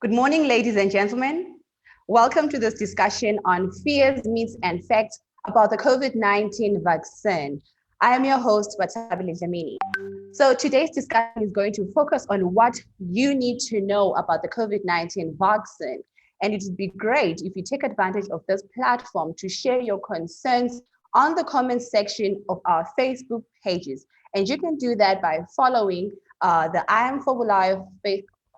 Good morning, ladies and gentlemen. Welcome to this discussion on fears, myths, and facts about the COVID-19 vaccine. I am your host, Batabile Dlamini. So today's discussion is going to focus on what you need to know about the COVID-19 vaccine. And it would be great if you take advantage of this platform to share your concerns on the comments section of our Facebook pages. And you can do that by following the I Am for Life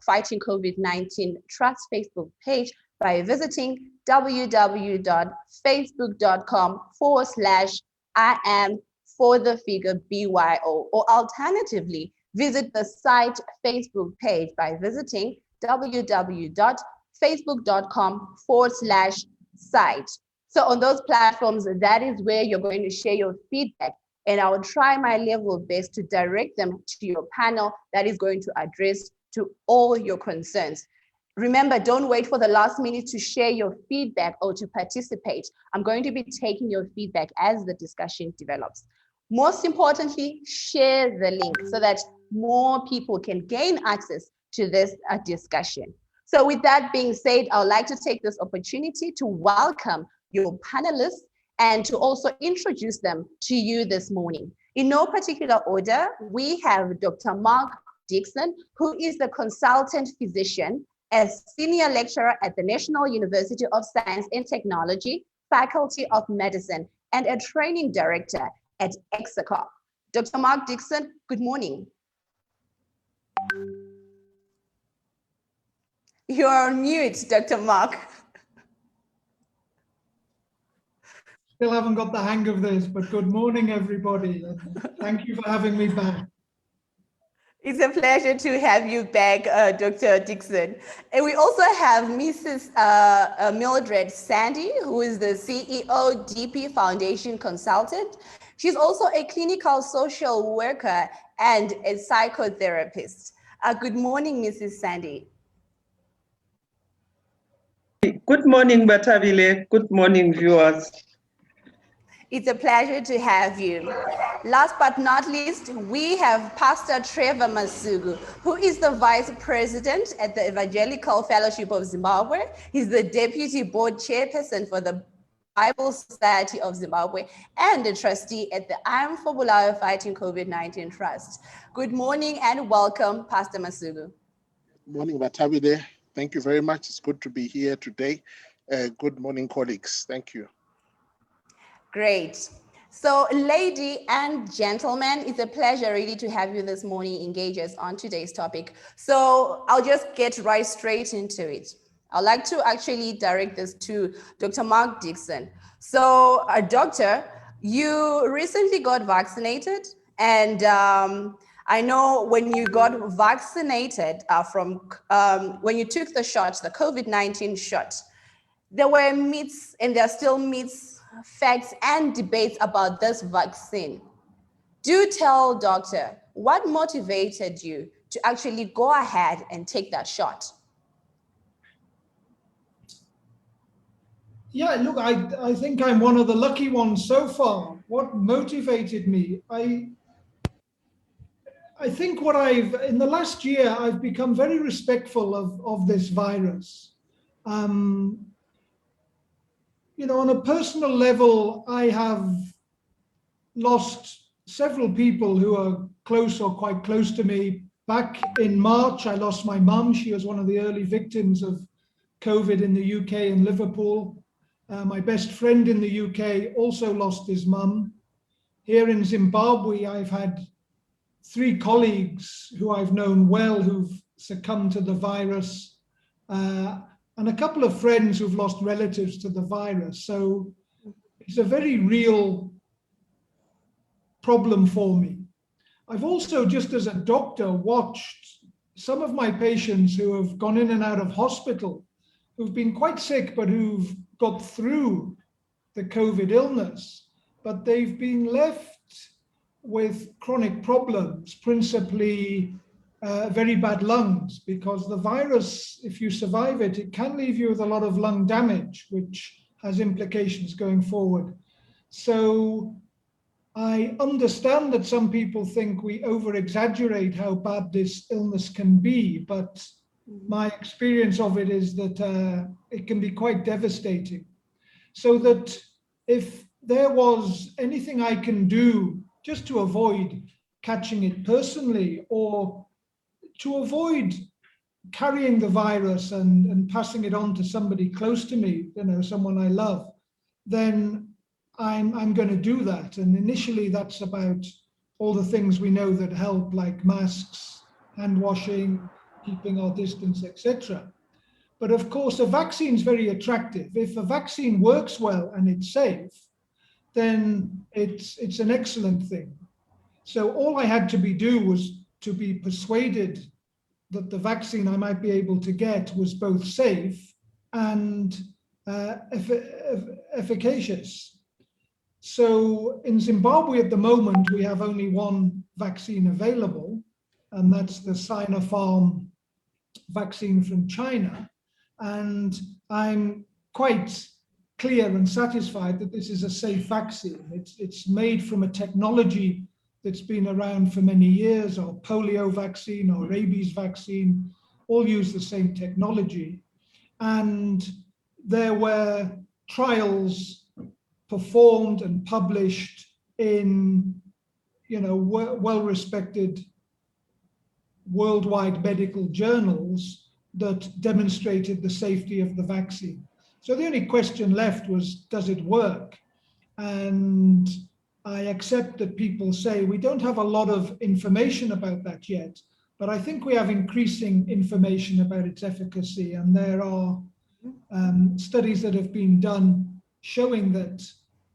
Fighting COVID-19 Trust Facebook page by visiting www.facebook.com/I am for the figure BYO, or alternatively, visit the site Facebook page by visiting www.facebook.com/site. So on those platforms, that is where you're going to share your feedback, and I will try my level best to direct them to your panel that is going to address to all your concerns. Remember, don't wait for the last minute to share your feedback or to participate. I'm going to be taking your feedback as the discussion develops. Most importantly, share the link so that more people can gain access to this discussion. So with that being said, I would like to take this opportunity to welcome your panelists and to also introduce them to you this morning. In no particular order, we have Dr. Mark Dixon, who is the consultant physician as senior lecturer at the National University of Science and Technology, Faculty of Medicine, and a training director at EXACOP. Dr. Mark Dixon, good morning. You're on mute, Dr. Mark. Still haven't got the hang of this, but good morning, everybody. Thank you for having me back. It's a pleasure to have you back, Dr. Dixon. And we also have Mrs. Mildred Sandy, who is the CEO, DP Foundation Consultant. She's also a clinical social worker and a psychotherapist. Good morning, Mrs. Sandy. Good morning, Batabile. Good morning, viewers. It's a pleasure to have you. Last but not least, we have Pastor Trevor Masugu, who is the Vice President at the Evangelical Fellowship of Zimbabwe. He's the Deputy Board Chairperson for the Bible Society of Zimbabwe and a trustee at the I Am for Bulawayo Fighting COVID-19 Trust. Good morning and welcome, Pastor Masugu. Good morning, Batabile. Thank you very much. It's good to be here today. Good morning, colleagues. Thank you. Great. So, ladies and gentlemen, it's a pleasure really to have you this morning engage us on today's topic. So I'll just get right straight into it. I'd like to actually direct this to Dr. Mark Dixon. So, doctor, you recently got vaccinated, and I know when you got vaccinated when you took the shot, the COVID-19 shot, there were myths, and there are still myths, facts, and debates about this vaccine. Do tell, doctor, what motivated you to actually go ahead and take that shot? Yeah, look, I think I'm one of the lucky ones so far. What motivated me? I think in the last year, I've become very respectful of this virus. You know, on a personal level, I have lost several people who are close or quite close to me. Back in March, I lost my mum. She was one of the early victims of COVID in the UK and Liverpool. My best friend in the UK also lost his mum. Here in Zimbabwe, I've had 3 colleagues who I've known well who've succumbed to the virus. And a couple of friends who've lost relatives to the virus. So it's a very real problem for me. I've also, just as a doctor, watched some of my patients who have gone in and out of hospital, who've been quite sick, but who've got through the COVID illness, but they've been left with chronic problems, principally very bad lungs, because the virus, if you survive it, it can leave you with a lot of lung damage, which has implications going forward. So I understand that some people think we over-exaggerate how bad this illness can be, but my experience of it is that it can be quite devastating. So that if there was anything I can do just to avoid catching it personally, or to avoid carrying the virus and passing it on to somebody close to me, someone I love, then I'm going to do that. And initially that's about all the things we know that help, like masks, hand washing, keeping our distance, etc. But of course, a vaccine is very attractive. If a vaccine works well and it's safe, then it's an excellent thing. So all I had to do was to be persuaded that the vaccine I might be able to get was both safe and efficacious. So in Zimbabwe at the moment, we have only one vaccine available, and that's the Sinopharm vaccine from China. And I'm quite clear and satisfied that this is a safe vaccine. It's made from a technology that's been around for many years, or polio vaccine or rabies vaccine, all use the same technology. And there were trials performed and published in, well-respected worldwide medical journals that demonstrated the safety of the vaccine. So the only question left was, does it work? And I accept that people say we don't have a lot of information about that yet, but I think we have increasing information about its efficacy. And there are studies that have been done showing that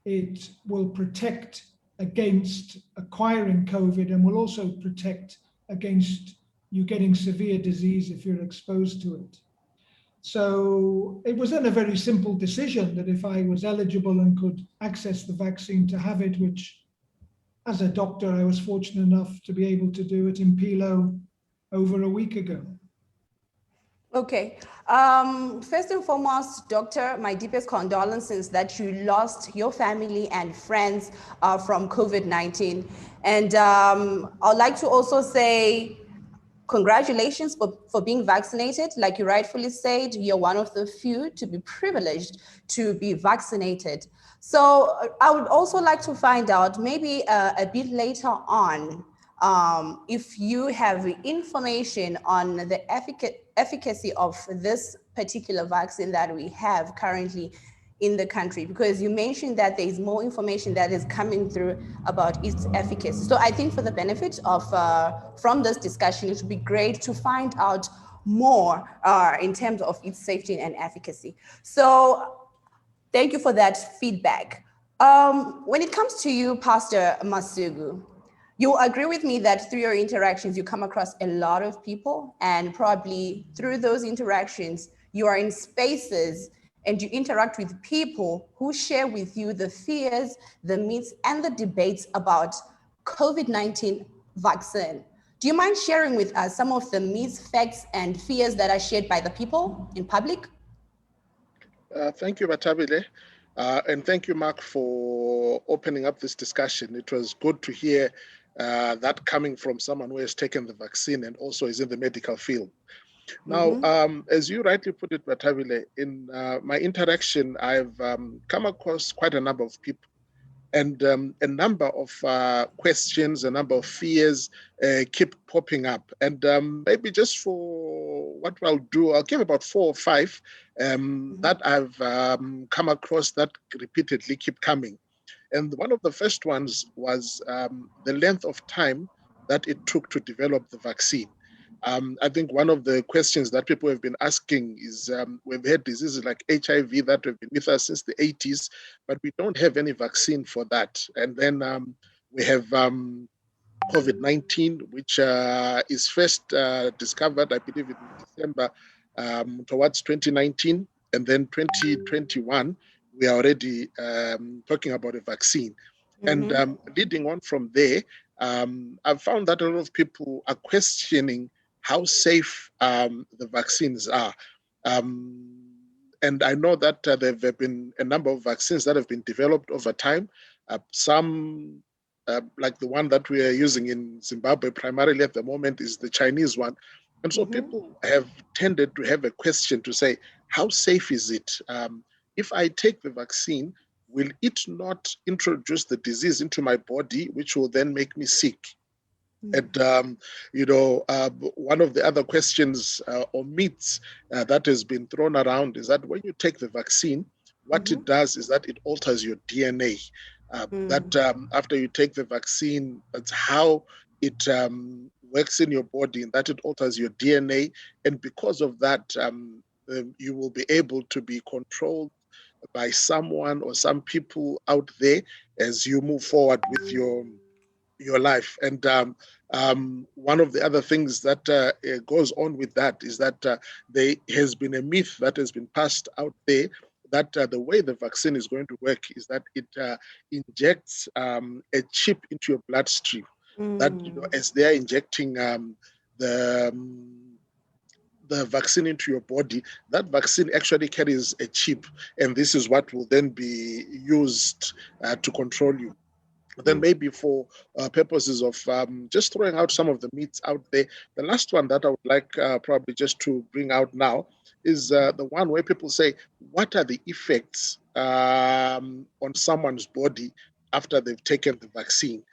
it will protect against acquiring COVID and will also protect against you getting severe disease if you're exposed to it. So it was then a very simple decision that if I was eligible and could access the vaccine, to have it, which as a doctor, I was fortunate enough to be able to do it in Pilo over a week ago. Okay. First and foremost, Doctor, my deepest condolences that you lost your family and friends from COVID-19. And I'd like to also say congratulations for being vaccinated. Like you rightfully said, you're one of the few to be privileged to be vaccinated. So I would also like to find out maybe a bit later on, if you have information on the efficacy of this particular vaccine that we have currently in the country, because you mentioned that there is more information that is coming through about its efficacy. So I think for the benefit of, from this discussion, it would be great to find out more in terms of its safety and efficacy. So thank you for that feedback. When it comes to you, Pastor Masugu, you agree with me that through your interactions, you come across a lot of people, and probably through those interactions, you are in spaces and you interact with people who share with you the fears, the myths, and the debates about COVID-19 vaccine. Do you mind sharing with us some of the myths, facts, and fears that are shared by the people in public? Thank you, Batabile. And thank you, Mark, for opening up this discussion. It was good to hear that coming from someone who has taken the vaccine and also is in the medical field. Now, as you rightly put it, Batabile, in my interaction, I've come across quite a number of people, and a number of questions, a number of fears keep popping up. And maybe just for what I'll do, I'll give about 4 or 5 that I've come across that repeatedly keep coming. And one of the first ones was the length of time that it took to develop the vaccine. I think one of the questions that people have been asking is, we've had diseases like HIV that have been with us since the 80s, but we don't have any vaccine for that. And then we have COVID-19, which is first discovered, I believe, in December towards 2019, and then 2021, we are already talking about a vaccine. And leading on from there, I've found that a lot of people are questioning how safe the vaccines are. And I know that there have been a number of vaccines that have been developed over time. Some, like the one that we are using in Zimbabwe primarily at the moment, is the Chinese one. And so people have tended to have a question to say, how safe is it? If I take the vaccine, will it not introduce the disease into my body, which will then make me sick? And, one of the other questions or myths that has been thrown around is that when you take the vaccine, what it does is that it alters your DNA. That after you take the vaccine, that's how it works in your body, and that it alters your DNA. And because of that, you will be able to be controlled by someone or some people out there as you move forward with your life. And one of the other things that goes on with that is that there has been a myth that has been passed out there that the way the vaccine is going to work is that it injects a chip into your bloodstream. That as they are injecting the the vaccine into your body, that vaccine actually carries a chip, and this is what will then be used to control you. Then maybe for purposes of just throwing out some of the myths out there, the last one that I would like probably just to bring out now is the one where people say, what are the effects on someone's body after they've taken the vaccine?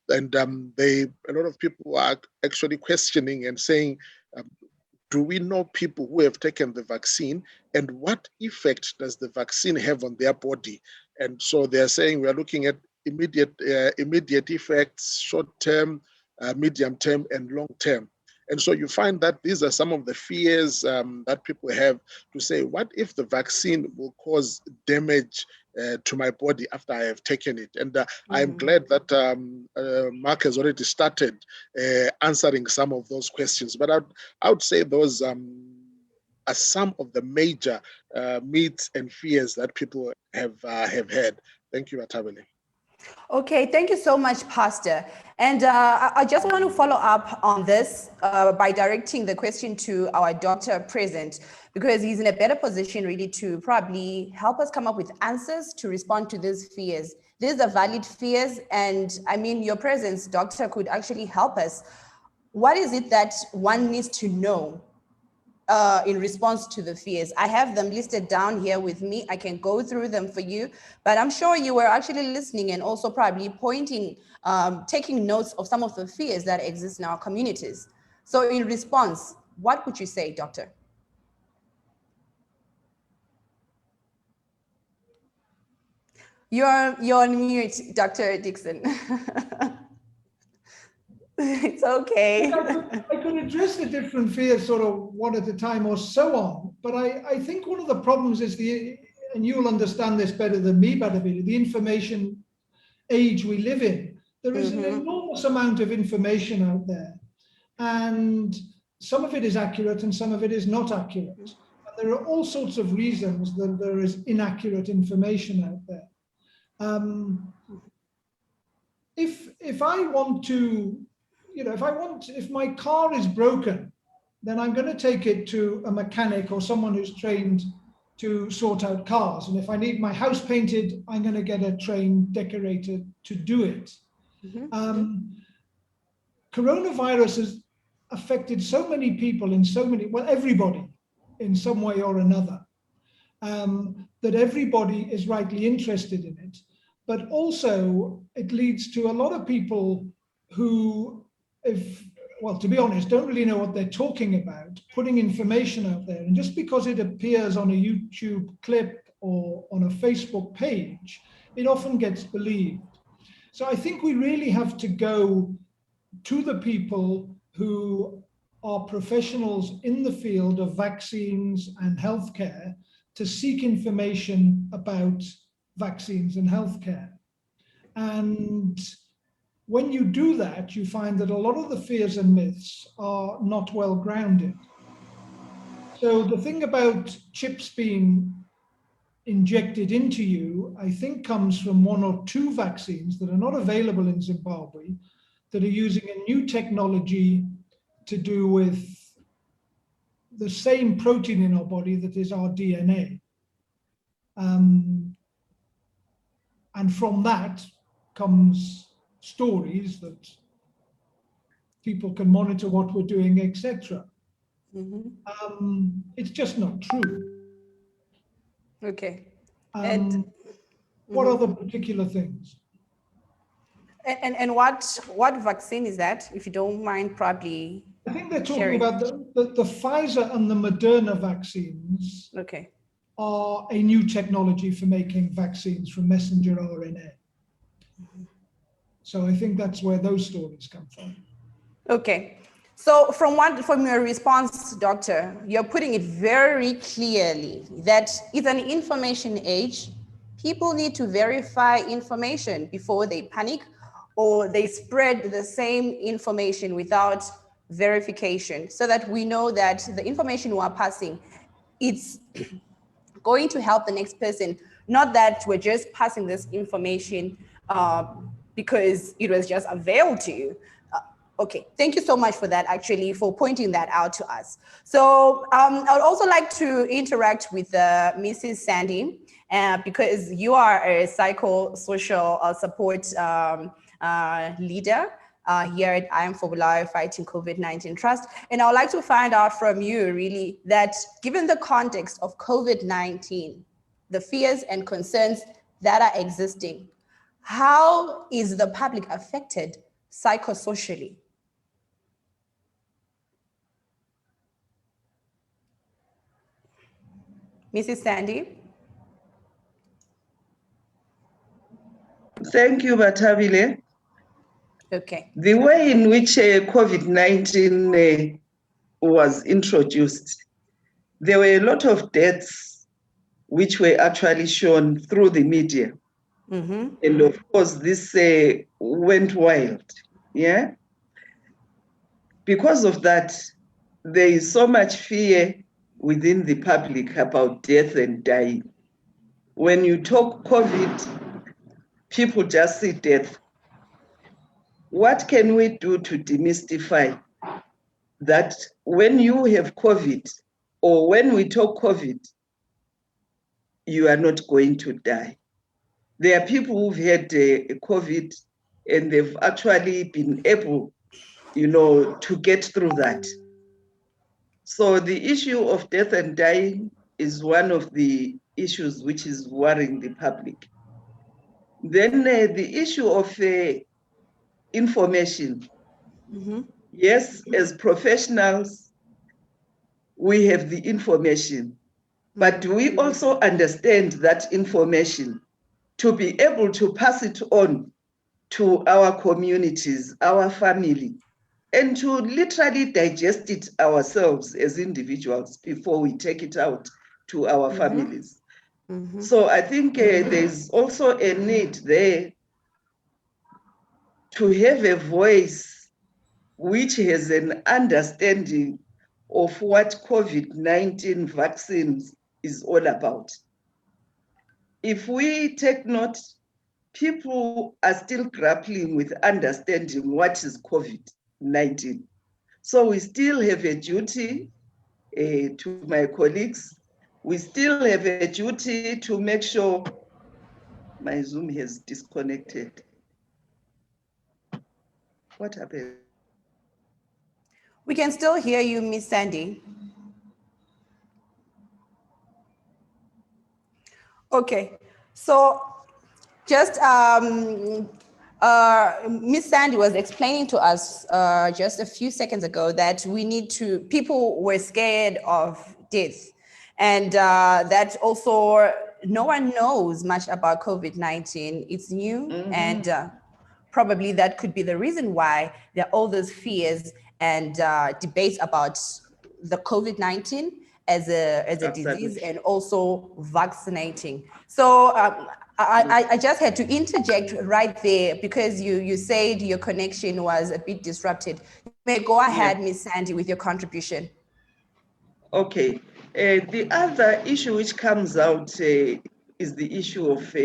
And a lot of people are actually questioning and saying, do we know people who have taken the vaccine, and what effect does the vaccine have on their body? And so they're saying we're looking at immediate effects, short-term, medium-term, and long-term. And so you find that these are some of the fears that people have to say, what if the vaccine will cause damage to my body after I have taken it? And I'm glad that Mark has already started answering some of those questions. But I would say those are some of the major myths and fears that people have had. Thank you, Atabele. Okay, thank you so much, Pastor. And I just want to follow up on this by directing the question to our doctor present, because he's in a better position really to probably help us come up with answers to respond to these fears. These are valid fears, and I mean, your presence, doctor, could actually help us. What is it that one needs to know in response to the fears? I have them listed down here with me. I can go through them for you, but I'm sure you were actually listening and also probably pointing, taking notes of some of the fears that exist in our communities. So in response, what would you say, doctor? You're on mute, Dr. Dixon. It's okay. I could address the different fears sort of one at a time or so on, but I think one of the problems is and you'll understand this better than me, Badabili, the information age we live in. There is an enormous amount of information out there, and some of it is accurate and some of it is not accurate. And there are all sorts of reasons that there is inaccurate information out there. If I want to, if my car is broken, then I'm going to take it to a mechanic or someone who's trained to sort out cars. And if I need my house painted, I'm going to get a trained decorator to do it. Coronavirus has affected so many people in so many, well, everybody in some way or another, that everybody is rightly interested in it. But also it leads to a lot of people who, to be honest, don't really know what they're talking about, putting information out there. And just because it appears on a YouTube clip or on a Facebook page, it often gets believed. So I think we really have to go to the people who are professionals in the field of vaccines and healthcare to seek information about vaccines and healthcare. And when you do that, you find that a lot of the fears and myths are not well grounded. So the thing about chips being injected into you, I think comes from one or two vaccines that are not available in Zimbabwe, that are using a new technology to do with the same protein in our body that is our DNA. And from that comes stories that people can monitor what we're doing, etc. It's just not true. Okay. What other particular things? And what vaccine is that, if you don't mind, probably? I think they're talking sharing? about the Pfizer and the Moderna vaccines Okay. are a new technology for making vaccines from messenger RNA. So I think that's where those stories come from. Okay. So from your response, doctor, you're putting it very clearly that it's an information age. People need to verify information before they panic or they spread the same information without verification, so that we know that the information we are passing, it's going to help the next person, not that we're just passing this information because it was just available to you. Okay, thank you so much for that, actually, for pointing that out to us. So I would also like to interact with Mrs. Sandy, because you are a psychosocial support leader here at I Am for Bulawayo Fighting COVID-19 Trust. And I would like to find out from you, really, that given the context of COVID-19, the fears and concerns that are existing, how is the public affected psychosocially? Mrs. Sandy? Thank you, Batabile. Okay. The way in which COVID-19 was introduced, there were a lot of deaths which were actually shown through the media. And of course, this went wild, yeah? Because of that, there is so much fear within the public about death and dying. When you talk COVID, people just see death. What can we do to demystify that when you have COVID, or when we talk COVID, you are not going to die? There are people who've had COVID and they've actually been able, to get through that. So the issue of death and dying is one of the issues which is worrying the public. Then the issue of information. Yes, as professionals, we have the information, but do we also understand that information to be able to pass it on to our communities, our family, and to literally digest it ourselves as individuals before we take it out to our families? So I think there's also a need there to have a voice which has an understanding of what COVID-19 vaccines is all about. If we take note, people are still grappling with understanding what is COVID-19. So we still have a duty to my colleagues. We still have a duty to make sure my Zoom has disconnected. What happened? We can still hear you, Miss Sandy. Okay, so just Miss Sandy was explaining to us just a few seconds ago that people were scared of death, and that also no one knows much about COVID-19. It's new, and probably that could be the reason why there are all those fears and debates about the COVID-19 as a disease, and also vaccinating. So I just had to interject right there because you said your connection was a bit disrupted. You may go ahead, Ms. Sandy, with your contribution. Okay. The other issue which comes out is the issue of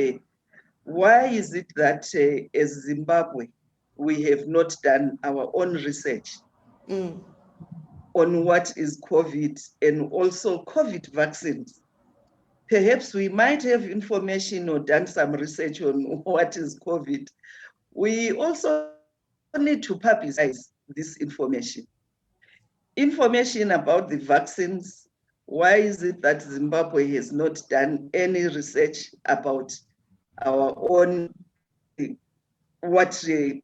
why is it that as Zimbabwe, we have not done our own research on what is COVID and also COVID vaccines. Perhaps we might have information or done some research on what is COVID. We also need to publicize this information. information about the vaccines. Why is it that Zimbabwe has not done any research about our own, what the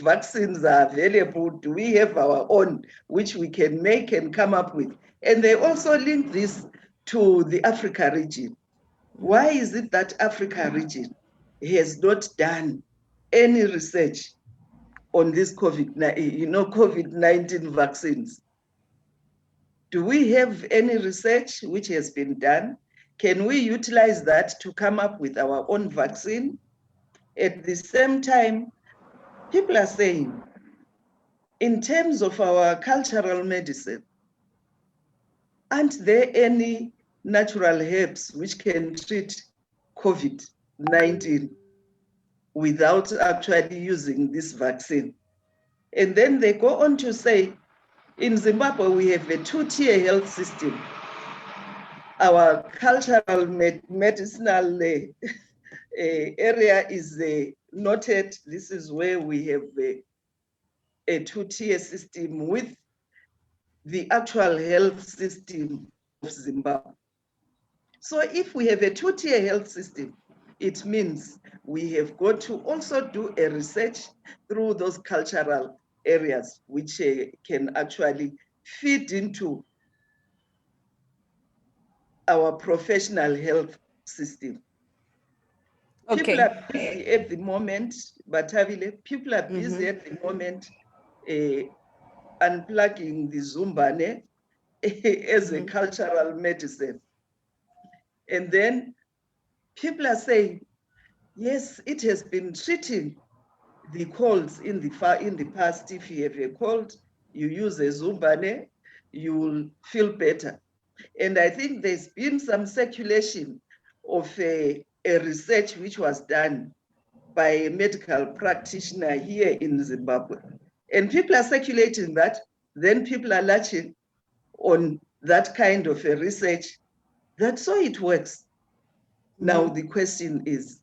vaccines are available? Do we have our own, which we can make and come up with? And they also link this to the Africa region. Why is it that Africa region has not done any research on this COVID-19 vaccines? Do we have any research which has been done? Can we utilize that to come up with our own vaccine? At the same time, people are saying, in terms of our cultural medicine, aren't there any natural herbs which can treat COVID-19 without actually using this vaccine? And then they go on to say, in Zimbabwe, we have a two-tier health system. Our cultural medicinal area is noted. This is where we have a two-tier system with the actual health system of Zimbabwe. So if we have a two-tier health system, it means we have got to also do a research through those cultural areas, which can actually feed into our professional health system. Okay. People are busy at the moment, people are busy at the moment unplugging the Zumbane as a cultural medicine. And then people are saying, yes, it has been treating the colds in the past. If you have a cold, you use a Zumbane, you will feel better. And I think there's been some circulation of a research which was done by a medical practitioner here in Zimbabwe. And people are circulating that, then people are latching on that kind of a research. That's how it works. Now the question is,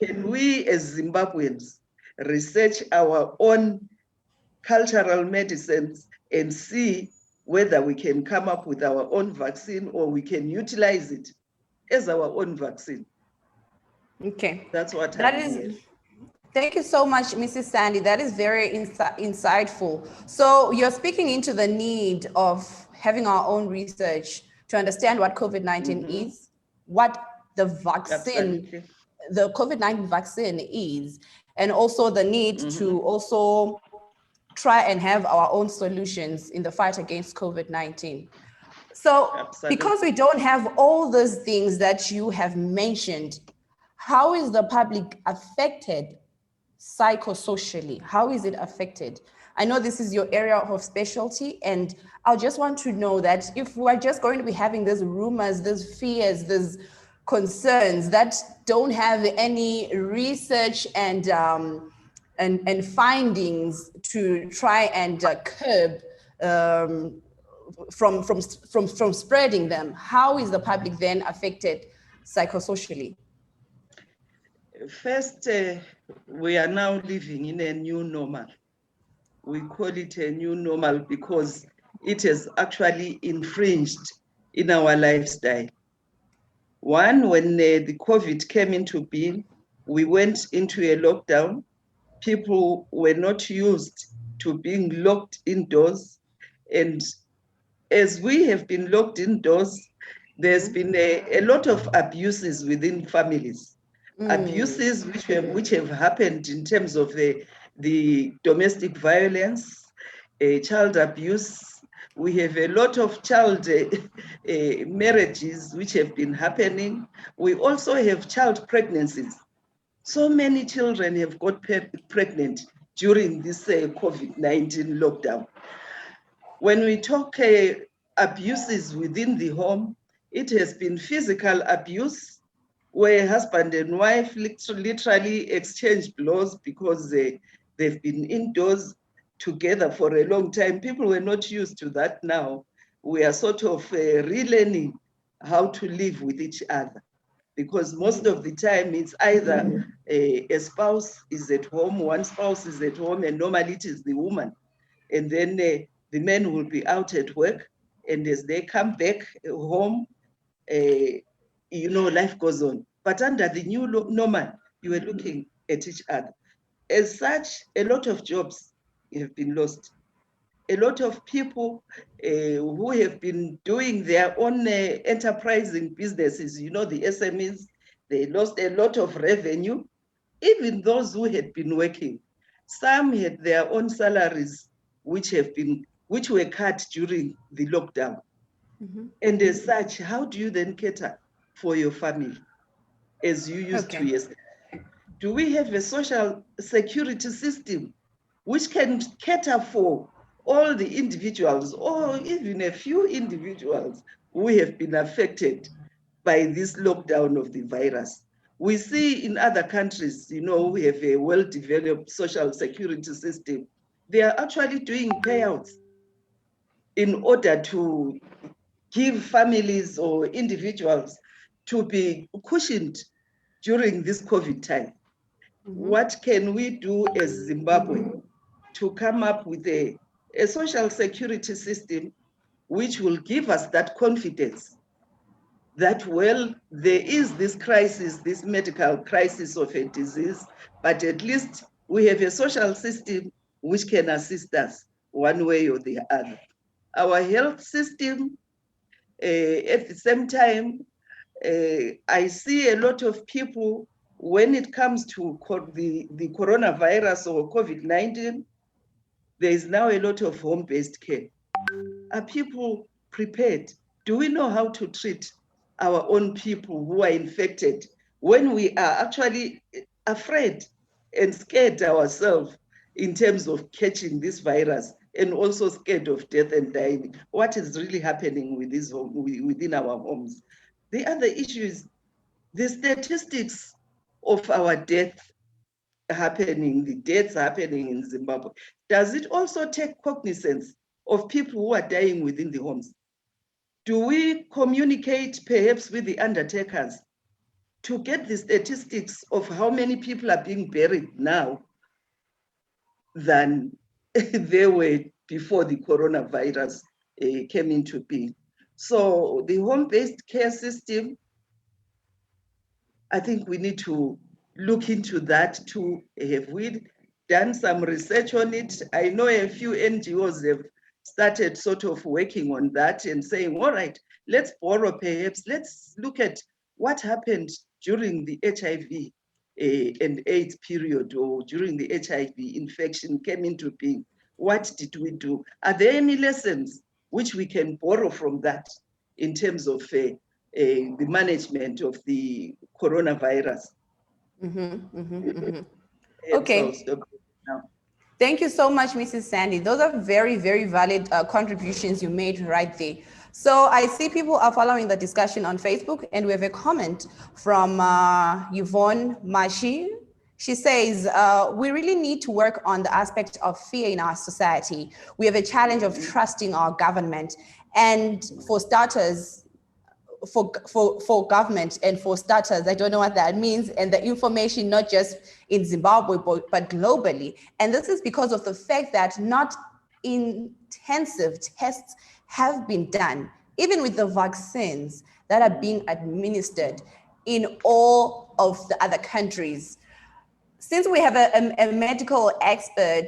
can we as Zimbabweans research our own cultural medicines and see whether we can come up with our own vaccine or we can utilize it as our own vaccine? Okay. That's what That I'm is. hearing. Thank you so much, Mrs. Sandy. That is very insightful. So you're speaking into the need of having our own research to understand what COVID-19 is, what the vaccine, Absolutely. the COVID-19 vaccine is, and also the need to also try and have our own solutions in the fight against COVID-19. So because we don't have all those things that you have mentioned, how is the public affected psychosocially? How is it affected? I know this is your area of specialty, and I just want to know that if we're just going to be having these rumors, these fears, these concerns that don't have any research and findings to try and curb from spreading them, how is the public then affected psychosocially? First, we are now living in a new normal. We call it a new normal because it has actually infringed in our lifestyle. One, when the COVID came into being, we went into a lockdown. People were not used to being locked indoors. And as we have been locked indoors, there's been a lot of abuses within families. Abuses which have happened in terms of the domestic violence, child abuse. We have a lot of child marriages which have been happening. We also have child pregnancies. So many children have got pregnant during this COVID-19 lockdown. When we talk abuses within the home, it has been physical abuse, where husband and wife literally exchange blows because they've been indoors together for a long time. People were not used to that now. We are sort of relearning how to live with each other, because most of the time it's either a spouse is at home, one spouse is at home, and normally it is the woman. And then The men will be out at work, and as they come back home, life goes on. But under the new normal, you were looking at each other. As such, a lot of jobs have been lost. A lot of people who have been doing their own enterprising businesses, the SMEs, they lost a lot of revenue. Even those who had been working, some had their own salaries, which were cut during the lockdown. Mm-hmm. And as such, how do you then cater for your family as you used to yesterday? Do we have a social security system which can cater for all the individuals, or even a few individuals who have been affected by this lockdown of the virus? We see in other countries, we have a well-developed social security system. They are actually doing payouts in order to give families or individuals to be cushioned during this COVID time. Mm-hmm. What can we do as Zimbabwe to come up with a social security system which will give us that confidence that, well, there is this crisis, this medical crisis of a disease, but at least we have a social system which can assist us one way or the other. Our health system, at the same time, I see a lot of people, when it comes to the coronavirus or COVID-19, there is now a lot of home-based care. Are people prepared? Do we know how to treat our own people who are infected when we are actually afraid and scared ourselves in terms of catching this virus, and also scared of death and dying? What is really happening within our homes? The other issue is the statistics of our deaths happening in Zimbabwe. Does it also take cognizance of people who are dying within the homes? Do we communicate perhaps with the undertakers to get the statistics of how many people are being buried now than they were before the coronavirus came into being? So the home-based care system, I think we need to look into that too. Have we done some research on it? I know a few NGOs have started sort of working on that and saying, all right, let's borrow perhaps, let's look at what happened during the HIV and AIDS period, or during the HIV infection came into being. What did we do? Are there any lessons which we can borrow from that in terms of the management of the coronavirus? Okay. Thank you so much, Mrs. Sandy. Those are very, very valid contributions you made right there. So I see people are following the discussion on Facebook, and we have a comment from Yvonne Mashi. She says, we really need to work on the aspect of fear in our society. We have a challenge of trusting our government. And for starters, for government and for starters, I don't know what that means, and the information not just in Zimbabwe, but globally. And this is because of the fact that not intensive tests have been done, even with the vaccines that are being administered in all of the other countries. Since we have a medical expert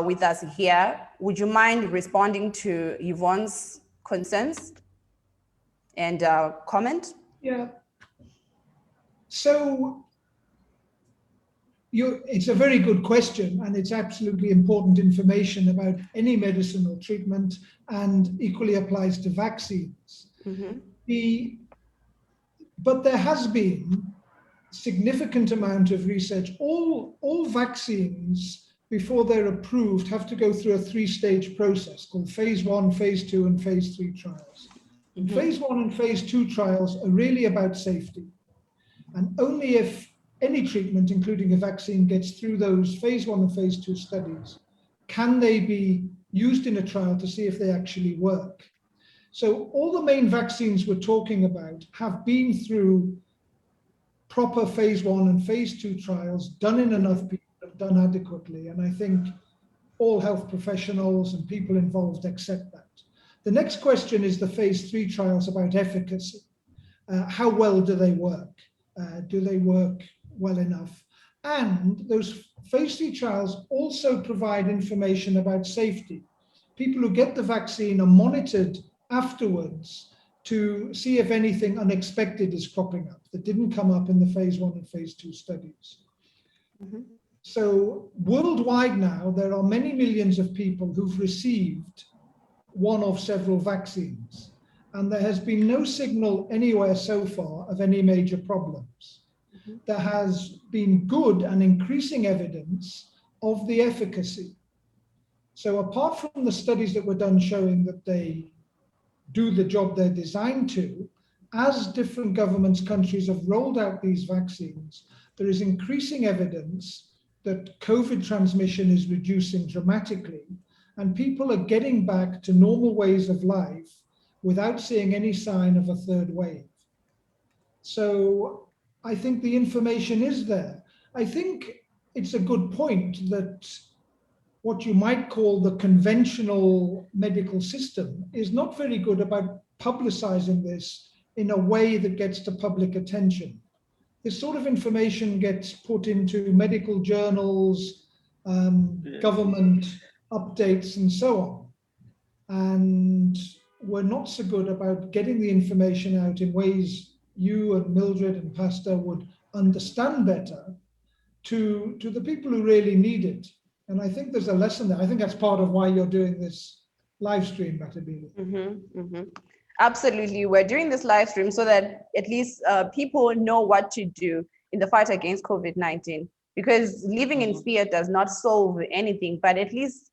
with us here, would you mind responding to Yvonne's concerns and comment? Yeah. So it's a very good question, and it's absolutely important information about any medicine or treatment, and equally applies to vaccines. Mm-hmm. But there has been significant amount of research. All vaccines, before they're approved, have to go through a 3-stage process called phase 1, phase 2, and phase 3 trials. Mm-hmm. Phase 1 and phase 2 trials are really about safety. And only if any treatment, including a vaccine, gets through those phase 1 and phase 2 studies, can they be used in a trial to see if they actually work. So all the main vaccines we're talking about have been through proper phase 1 and phase 2 trials, done in enough people, done adequately. And I think all health professionals and people involved accept that. The next question is the phase 3 trials about efficacy. How well do they work? Do they work well enough? And those phase 3 trials also provide information about safety. People who get the vaccine are monitored afterwards to see if anything unexpected is cropping up that didn't come up in the phase 1 and phase 2 studies. Mm-hmm. So worldwide now, there are many millions of people who've received one of several vaccines, and there has been no signal anywhere so far of any major problems. Mm-hmm. There has been good and increasing evidence of the efficacy. So apart from the studies that were done showing that they do the job they're designed to, as different governments, countries have rolled out these vaccines, there is increasing evidence that COVID transmission is reducing dramatically, and people are getting back to normal ways of life without seeing any sign of a third wave. So I think the information is there. I think it's a good point that what you might call the conventional medical system is not very good about publicizing this in a way that gets to public attention. This sort of information gets put into medical journals, government updates, and so on. And we're not so good about getting the information out in ways you and Mildred and Pastor would understand better to the people who really need it. And I think there's a lesson there. I think that's part of why you're doing this live stream, Batabile. Mm-hmm, mm-hmm. Absolutely. We're doing this live stream so that at least people know what to do in the fight against COVID-19, because living in fear does not solve anything, but at least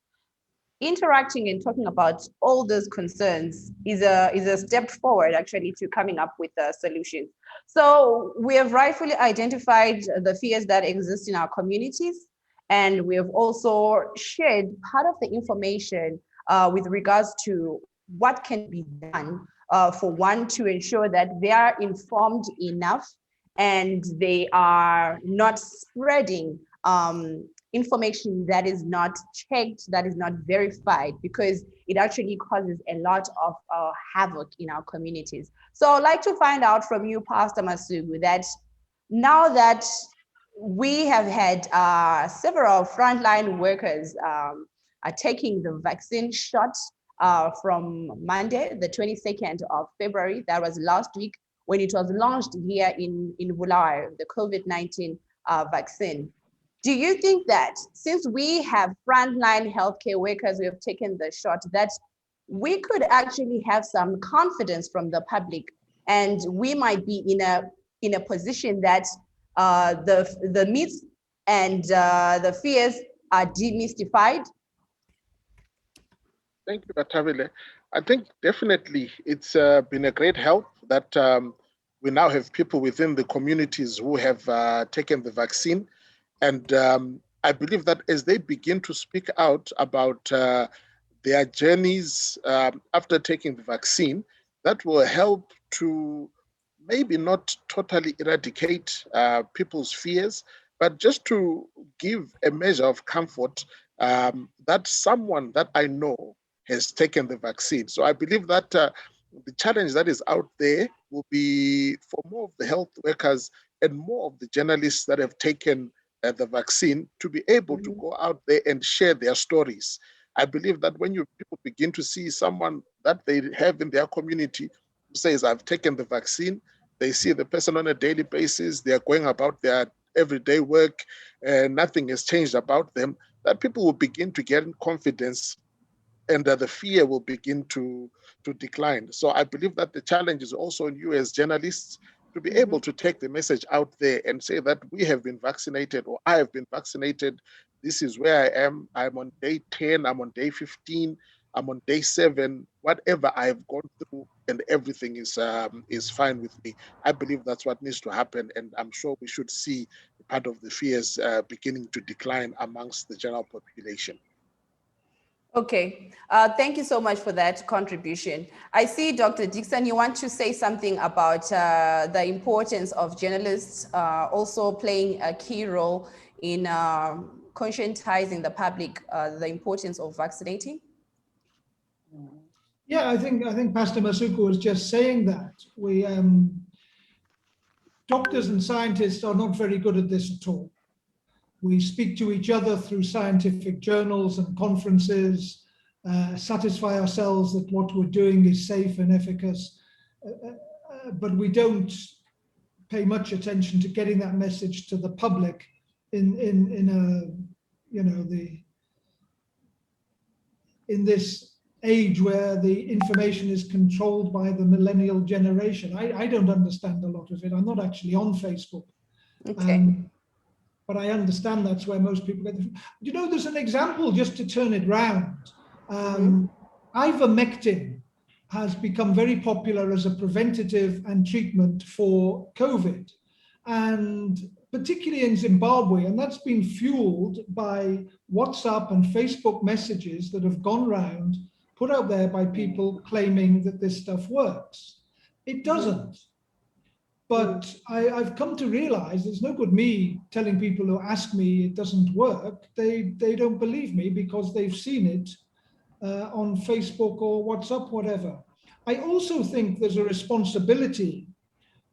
interacting and talking about all those concerns is a step forward actually to coming up with a solution. So we have rightfully identified the fears that exist in our communities, and we have also shared part of the information with regards to what can be done for one to ensure that they are informed enough and they are not spreading information that is not checked, that is not verified, because it actually causes a lot of havoc in our communities. So I'd like to find out from you, Pastor Masugu, that now that we have had several frontline workers are taking the vaccine shot from Monday, the 22nd of February, that was last week, when it was launched here in Bulawayo, the COVID-19 vaccine. Do you think that since we have frontline healthcare workers who have taken the shot, that we could actually have some confidence from the public, and we might be in a position that the myths and the fears are demystified? Thank you, Batabile. I think definitely it's been a great help that we now have people within the communities who have taken the vaccine. And I believe that as they begin to speak out about their journeys after taking the vaccine, that will help to maybe not totally eradicate people's fears, but just to give a measure of comfort that someone that I know has taken the vaccine. So I believe that the challenge that is out there will be for more of the health workers and more of the journalists that have taken the vaccine to be able to go out there and share their stories. I believe that when people begin to see someone that they have in their community who says, I've taken the vaccine, they see the person on a daily basis, they're going about their everyday work, and nothing has changed about them, that people will begin to get confidence and the fear will begin to decline. So I believe that the challenge is also on you as journalists to be able to take the message out there and say that we have been vaccinated, or I have been vaccinated. This is where I am. I'm on day 10, I'm on day 15, I'm on day 7, whatever I have gone through, and everything is fine with me. I believe that's what needs to happen, and I'm sure we should see part of the fears beginning to decline amongst the general population. Okay, thank you so much for that contribution. I see, Dr. Dixon, you want to say something about the importance of journalists also playing a key role in conscientizing the public the importance of vaccinating? Yeah, I think Pastor Masuku was just saying that. We doctors and scientists are not very good at this at all. We speak to each other through scientific journals and conferences, satisfy ourselves that what we're doing is safe and efficacious, but we don't pay much attention to getting that message to the public in this age where the information is controlled by the millennial generation. I don't understand a lot of it. I'm not actually on Facebook. Okay. But I understand that's where most people get it. You know, there's an example just to turn it round. Ivermectin has become very popular as a preventative and treatment for COVID, and particularly in Zimbabwe. And that's been fueled by WhatsApp and Facebook messages that have gone round, put out there by people claiming that this stuff works. It doesn't. But I've come to realize it's no good me telling people who ask me it doesn't work. They don't believe me because they've seen it on Facebook or WhatsApp, whatever. I also think there's a responsibility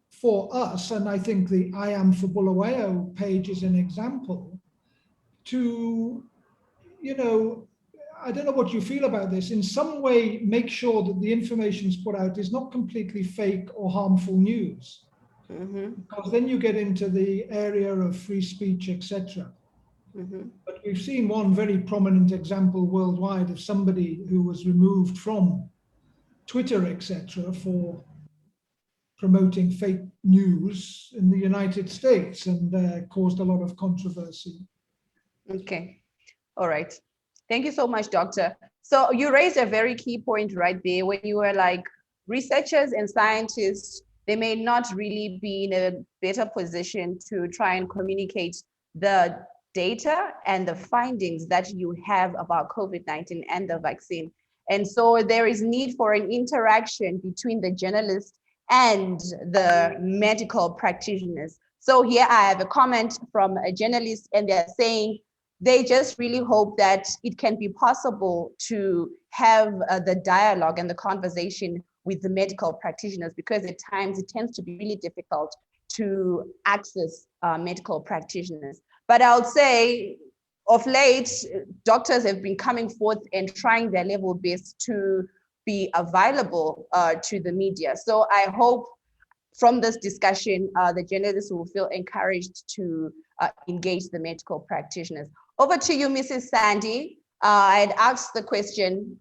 for us, and I think the I Am for Bulawayo page is an example, to, you know, I don't know what you feel about this, in some way make sure that the information's put out is not completely fake or harmful news. Because then you get into the area of free speech, etc. But we've seen one very prominent example worldwide of somebody who was removed from Twitter, etc., for promoting fake news in the United States, and caused a lot of controversy. Okay. All right. Thank you so much, Doctor. So you raised a very key point right there when you were like, researchers and scientists, they may not really be in a better position to try and communicate the data and the findings that you have about COVID-19 and the vaccine. And so there is need for an interaction between the journalist and the medical practitioners. So here I have a comment from a journalist, and they're saying they just really hope that it can be possible to have the dialogue and the conversation with the medical practitioners, because at times it tends to be really difficult to access medical practitioners. But I would say of late, doctors have been coming forth and trying their level best to be available to the media. So I hope from this discussion, the journalists will feel encouraged to engage the medical practitioners. Over to you, Mrs. Sandy. I had asked the question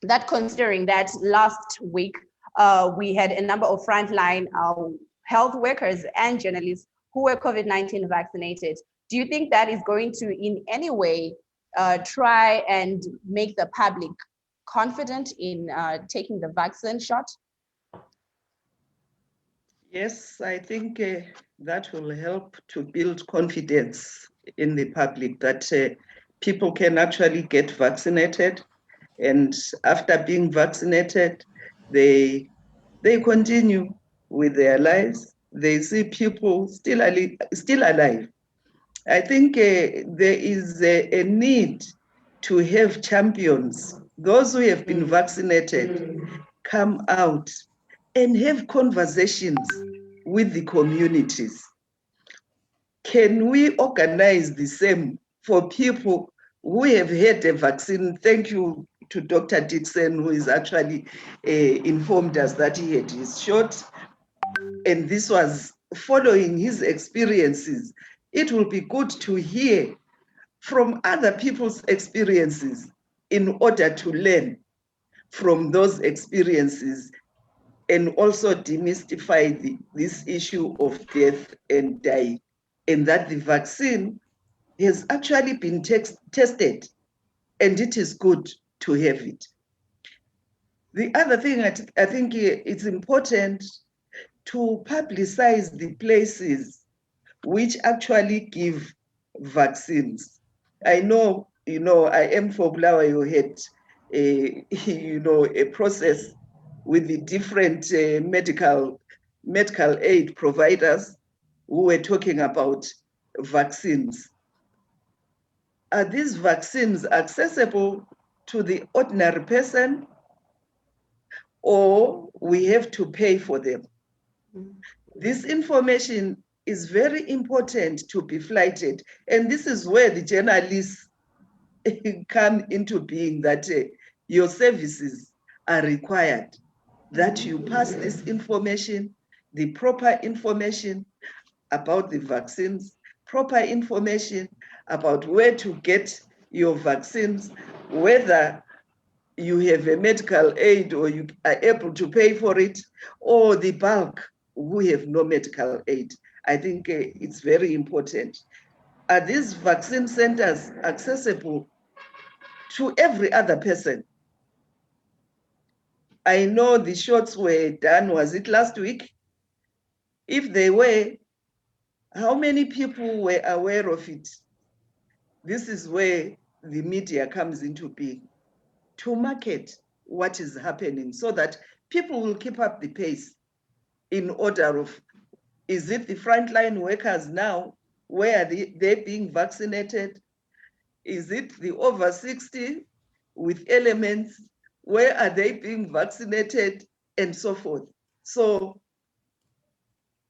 that considering that last week, we had a number of frontline health workers and journalists who were COVID-19 vaccinated. Do you think that is going to in any way try and make the public confident in taking the vaccine shot? Yes, I think that will help to build confidence in the public that people can actually get vaccinated, and after being vaccinated, they continue with their lives. They see people still alive. I think there is a need to have champions, those who have been vaccinated, come out and have conversations with the communities. Can we organize the same for people who have had a vaccine? Thank you to Dr. Dixon, who is actually informed us that he had his shot, and this was following his experiences. It will be good to hear from other people's experiences in order to learn from those experiences, and also demystify this issue of death and dying, and that the vaccine has actually been tested, and it is good to have it. The other thing I think it's important to publicize the places which actually give vaccines. I know, I am for Bulawayo had a process with the different medical aid providers who were talking about vaccines. Are these vaccines accessible to the ordinary person, or we have to pay for them? This information is very important to be flighted, and this is where the journalists come into being, that your services are required, that you pass this information, the proper information about the vaccines, proper information about where to get your vaccines, whether you have a medical aid or you are able to pay for it, or the bulk who have no medical aid. I think it's very important. Are these vaccine centers accessible to every other person? I know the shots were done, was it last week? If they were, how many people were aware of it? This is where the media comes into being, to market what is happening so that people will keep up the pace in order of, is it the frontline workers now? Where are they being vaccinated? Is it the over 60 with elements? Where are they being vaccinated? And so forth. So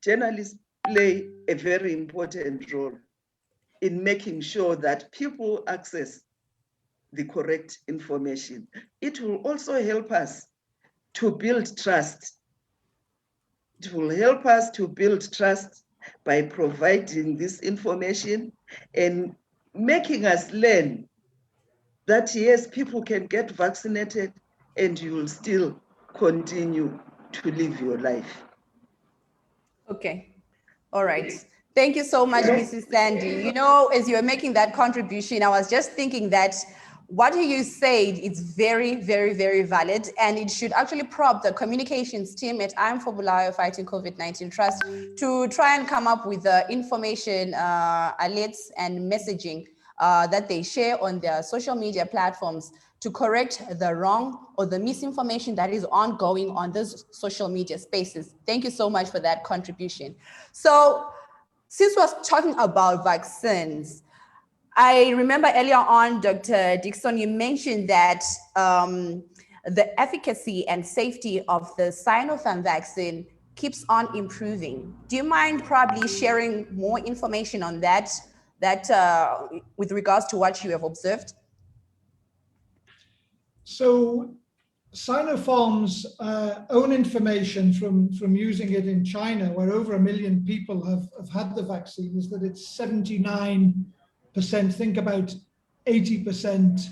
journalists play a very important role in making sure that people access the correct information. It will also help us to build trust. It will help us to build trust by providing this information and making us learn that yes, people can get vaccinated and you will still continue to live your life. Okay. All right. Thank you so much, Mrs. Sandy. You know, as you were making that contribution, I was just thinking that what you said is very, very, very valid, and it should actually prompt the communications team at I'm for Bulawayo Fighting COVID-19 Trust to try and come up with the information alerts and messaging that they share on their social media platforms to correct the wrong or the misinformation that is ongoing on those social media spaces. Thank you so much for that contribution. So since we're talking about vaccines, I remember earlier on, Dr. Dixon, you mentioned that the efficacy and safety of the Sinopharm vaccine keeps on improving. Do you mind probably sharing more information on that, with regards to what you have observed? So Sinopharm's own information from using it in China, where over 1 million people have had the vaccine, is that it's 79%, think about 80%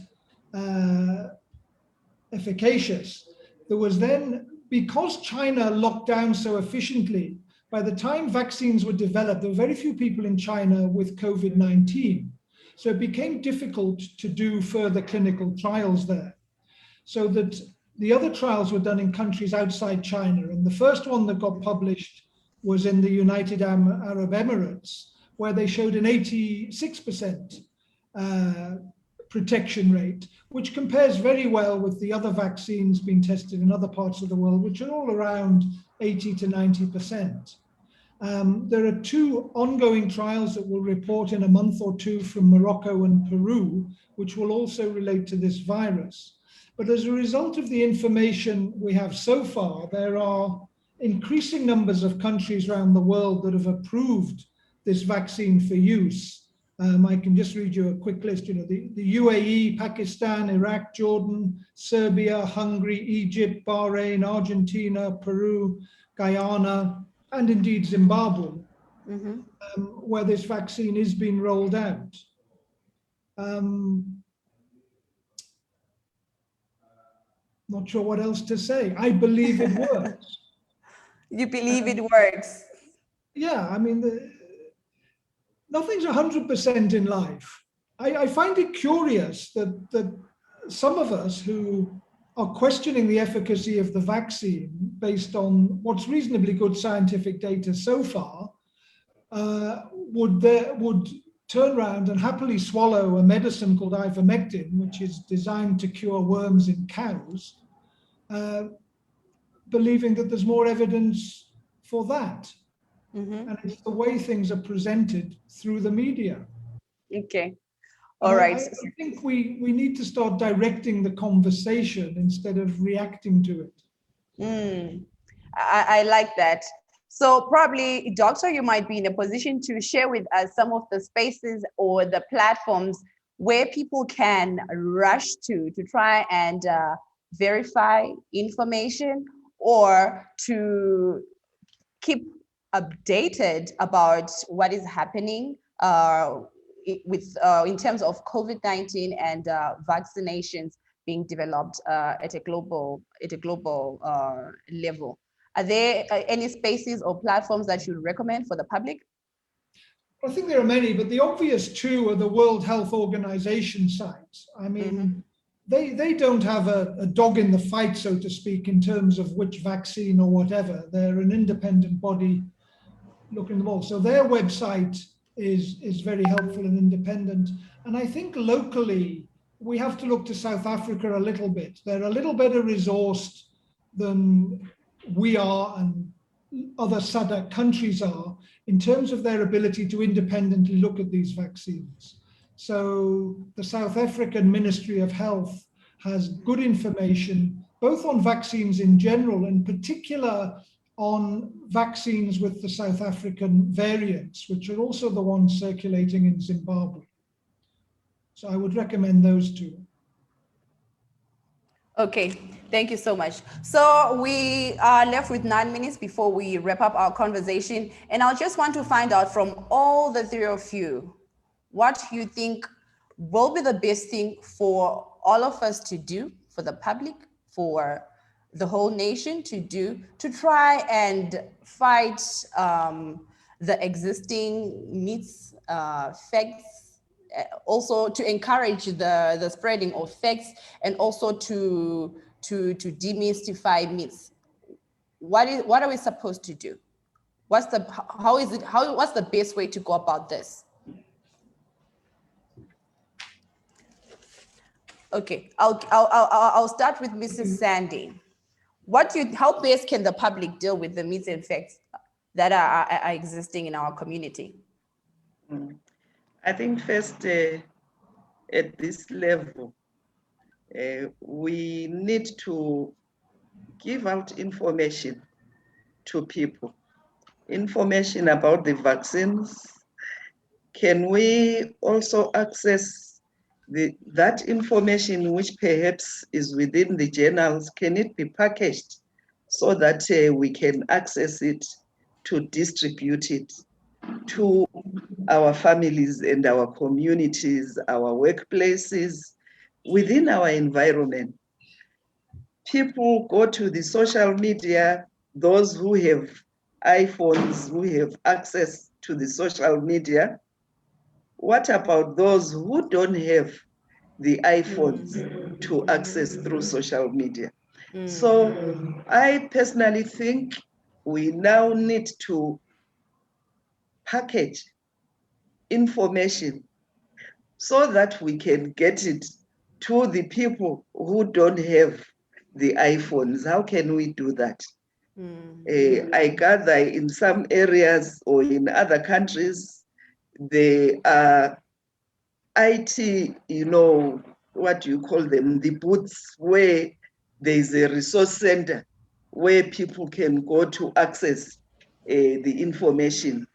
efficacious. There was then, because China locked down so efficiently, by the time vaccines were developed, there were very few people in China with COVID-19. So it became difficult to do further clinical trials there. So that the other trials were done in countries outside China. And the first one that got published was in the United Arab Emirates, where they showed an 86% protection rate, which compares very well with the other vaccines being tested in other parts of the world, which are all around 80 to 90%. There are 2 ongoing trials that will report in a month or 2 from Morocco and Peru, which will also relate to this virus. But as a result of the information we have so far, there are increasing numbers of countries around the world that have approved this vaccine for use. I can just read you a quick list. You know, the UAE, Pakistan, Iraq, Jordan, Serbia, Hungary, Egypt, Bahrain, Argentina, Peru, Guyana, and indeed Zimbabwe, where this vaccine is being rolled out. Not sure what else to say. I believe it works. You believe it works? Yeah, I mean, nothing's 100% in life. I find it curious that some of us who are questioning the efficacy of the vaccine based on what's reasonably good scientific data so far would turn around and happily swallow a medicine called ivermectin, which is designed to cure worms in cows, believing that there's more evidence for that. Mhm. and it's the way things are presented through the media. Okay. And All right. I think we need to start directing the conversation instead of reacting to it. Mm, I like that. So probably, doctor, you might be in a position to share with us some of the spaces or the platforms where people can rush to try and verify information or to keep updated about what is happening in terms of COVID-19 and vaccinations being developed at a global level. Are there any spaces or platforms that you recommend for the public? I think there are many, but the obvious two are the World Health Organization sites. I mean, they don't have a dog in the fight, so to speak, in terms of which vaccine or whatever. They're an independent body looking at them all. So their website is very helpful and independent. And I think locally, we have to look to South Africa a little bit. They're a little better resourced than we are and other SADC countries are in terms of their ability to independently look at these vaccines. So the South African Ministry of Health has good information, both on vaccines in general, in particular on vaccines with the South African variants, which are also the ones circulating in Zimbabwe. So I would recommend those two. Okay, thank you so much. So we are left with 9 minutes before we wrap up our conversation. And I just want to find out from all the three of you, what you think will be the best thing for all of us to do, for the public, for the whole nation to do, to try and fight the existing myths, facts, also to encourage the spreading of facts, and also to demystify myths. What are we supposed to do? What's the best way to go about this? Okay, I'll start with Mrs. Sandy. How best can the public deal with the myths and facts that are existing in our community? I think first, at this level, we need to give out information to people, information about the vaccines. Can we also access that information which perhaps is within the journals? Can it be packaged so that we can access it to distribute it to our families and our communities, our workplaces, within our environment? People go to the social media, those who have iPhones, who have access to the social media. What about those who don't have the iPhones to access through social media? So I personally think we now need to package information so that we can get it to the people who don't have the iPhones. How can we do that? I gather in some areas or in other countries, there are IT, what do you call them? The booths where there's a resource center where people can go to access the information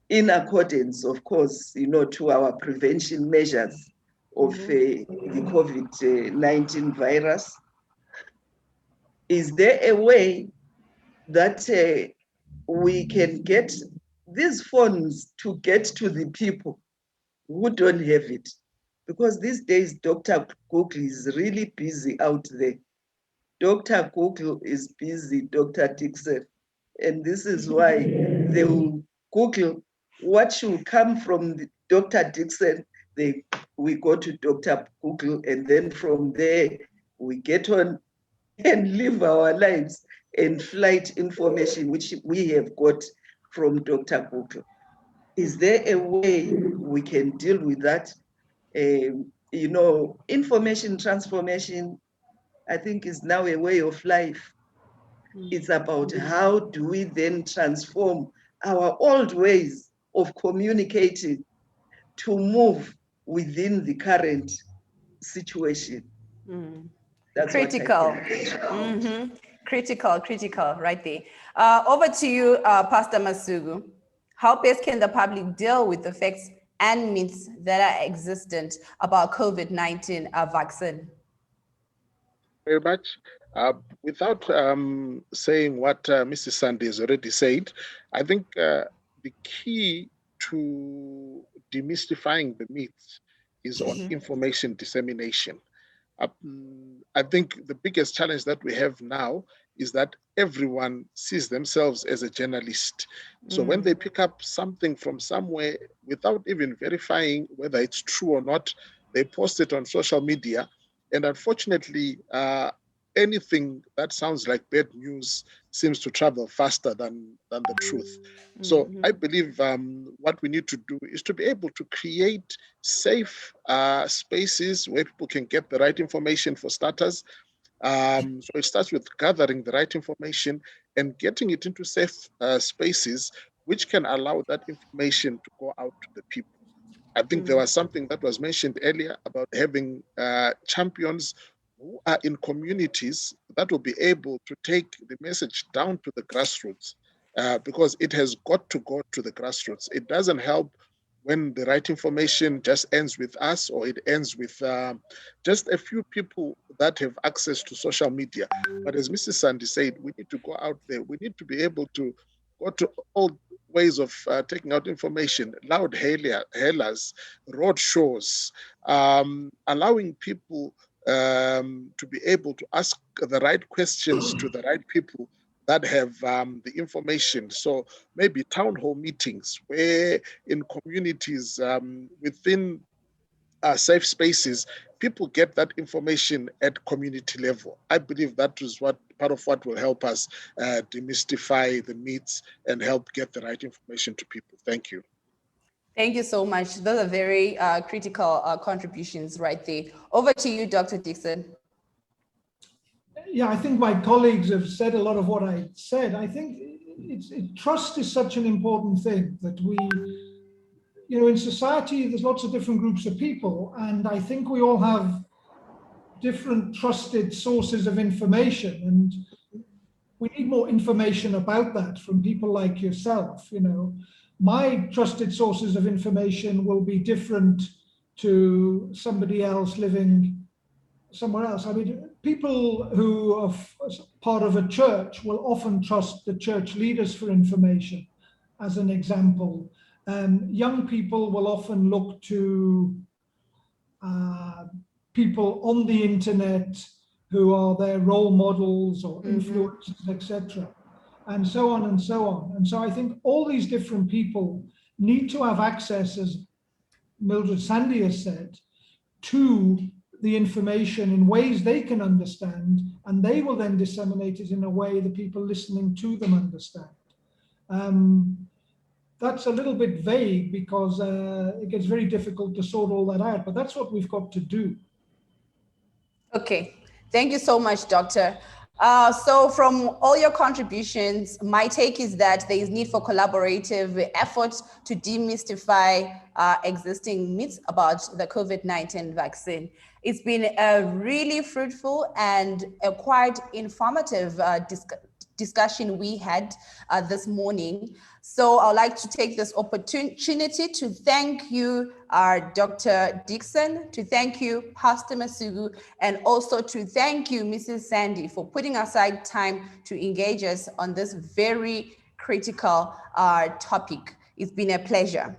in accordance, of course, to our prevention measures of the COVID-19 virus. Is there a way that we can get these phones to get to the people who don't have it? Because these days, Dr. Google is really busy out there. Dr. Google is busy, Dr. Dixon. And this is why they will Google what should come from Dr. Dixon. We go to Dr. Google, and then from there, we get on and live our lives and flight information, which we have got from Dr. Google. Is there a way we can deal with that? Information transformation, I think, is now a way of life. It's about how do we then transform our information our old ways of communicating to move within the current situation. That's Critical. what I think. Critical, right there. Over to you, Pastor Masugu. How best can the public deal with the facts and myths that are existent about COVID-19 vaccine? Very much. Without saying what Mrs. Sandy has already said, I think the key to demystifying the myths is on information dissemination. I think the biggest challenge that we have now is that everyone sees themselves as a journalist. So when they pick up something from somewhere without even verifying whether it's true or not, they post it on social media. And unfortunately, anything that sounds like bad news seems to travel faster than the truth. So I believe what we need to do is to be able to create safe spaces where people can get the right information for starters. So it starts with gathering the right information and getting it into safe spaces, which can allow that information to go out to the people. I think there was something that was mentioned earlier about having champions who are in communities that will be able to take the message down to the grassroots, because it has got to go to the grassroots. It doesn't help when the right information just ends with us, or it ends with just a few people that have access to social media. But as Mrs. Sandy said, we need to go out there. We need to be able to go to all ways of taking out information, loud hailers, road shows, allowing people to be able to ask the right questions to the right people that have the information. So maybe town hall meetings where in communities within safe spaces, people get that information at community level. I believe that is what part of what will help us demystify the myths and help get the right information to people. Thank you. Thank you so much. Those are very critical contributions right there. Over to you, Dr. Dixon. Yeah, I think my colleagues have said a lot of what I said. I think trust is such an important thing that we, in society, there's lots of different groups of people, and I think we all have different trusted sources of information, and we need more information about that from people like yourself. My trusted sources of information will be different to somebody else living somewhere else. I mean, people who are part of a church will often trust the church leaders for information, as an example. Young people will often look to people on the internet who are their role models or influencers, etc., and so on and so on. And so I think all these different people need to have access, as Mildred Sandy has said, to the information in ways they can understand, and they will then disseminate it in a way the people listening to them understand. That's a little bit vague because it gets very difficult to sort all that out, but that's what we've got to do. Okay, thank you so much, Doctor. So from all your contributions, my take is that there is need for collaborative efforts to demystify existing myths about the COVID-19 vaccine. It's been a really fruitful and a quite informative discussion we had this morning. So I'd like to take this opportunity to thank you, Dr. Dixon, to thank you, Pastor Masugu, and also to thank you, Mrs. Sandy, for putting aside time to engage us on this very critical topic. It's been a pleasure.